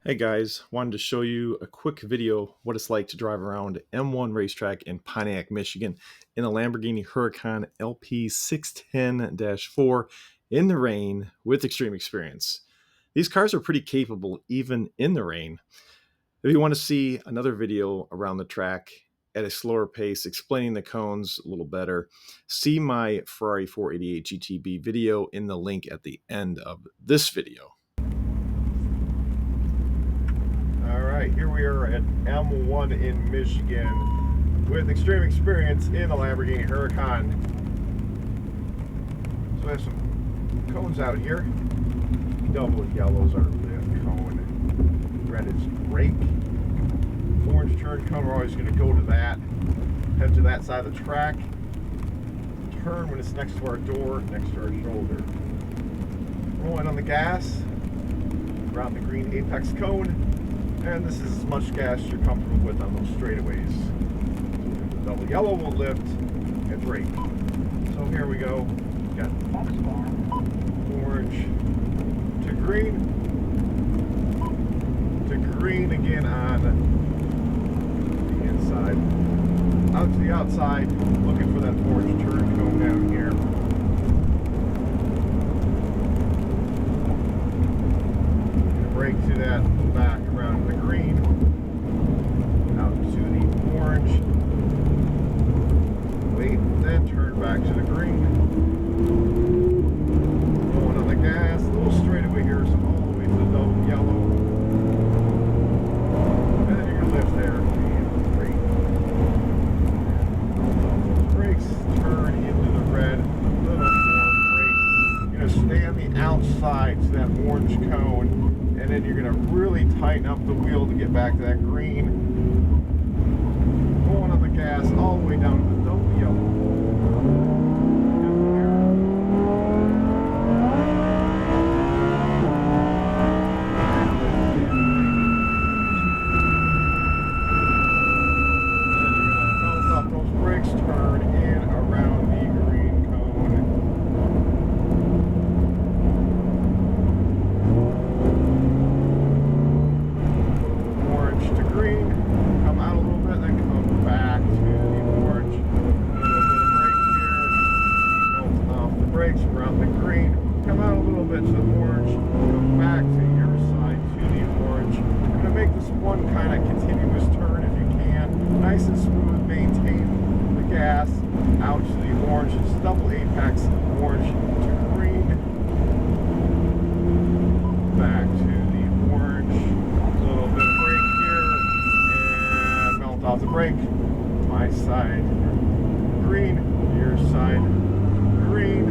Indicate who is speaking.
Speaker 1: Hey guys, wanted to show you a quick video what it's like to drive around M1 Racetrack in Pontiac, Michigan in a Lamborghini Huracan LP610-4 in the rain with Xtreme Xperience. These cars are pretty capable even in the rain. If you want to see another video around the track at a slower pace explaining the cones a little better, see my Ferrari 488 GTB video in the link at the end of this video.
Speaker 2: All right, here we are at M1 in Michigan with Xtreme Xperience in a Lamborghini Huracan. So we have some cones out here. Double yellows are lift cone. Red is brake. Orange turn cone, we're always going to go to that. Head to that side of the track. Turn when it's next to our door, next to our shoulder. Rolling on the gas. Around the green apex cone. And this is as much gas you're comfortable with on those straightaways. So the double yellow will lift and brake. So here we go. Got orange to green again on the inside. Out to the outside, looking for that orange turn cone down here. Brake to that back around the green, out to the orange, wait, then turn back to the green, going on the gas, a little straightaway here, so all the way to the double yellow, and then you're going to lift there, and green, brakes, turn into the red, a little more brake, you're going to stay on the outside to that orange cone, and then you're going to really tighten up the wheel to get back to that green. Going on the gas all the way down to the double yellow. And you're going to bounce off those brakes, turn in around the green cone. To green, come out a little bit, then come back to the orange. A little bit of brake here, melt off the brakes around the green, come out a little bit to the orange, come back to your side to the orange. You're going to make this one kind of continuous turn if you can, nice and smooth, maintain the gas out to the orange. It's double apex, orange to green, back to the orange, a little bit of brake off the brake, my side green, your side green,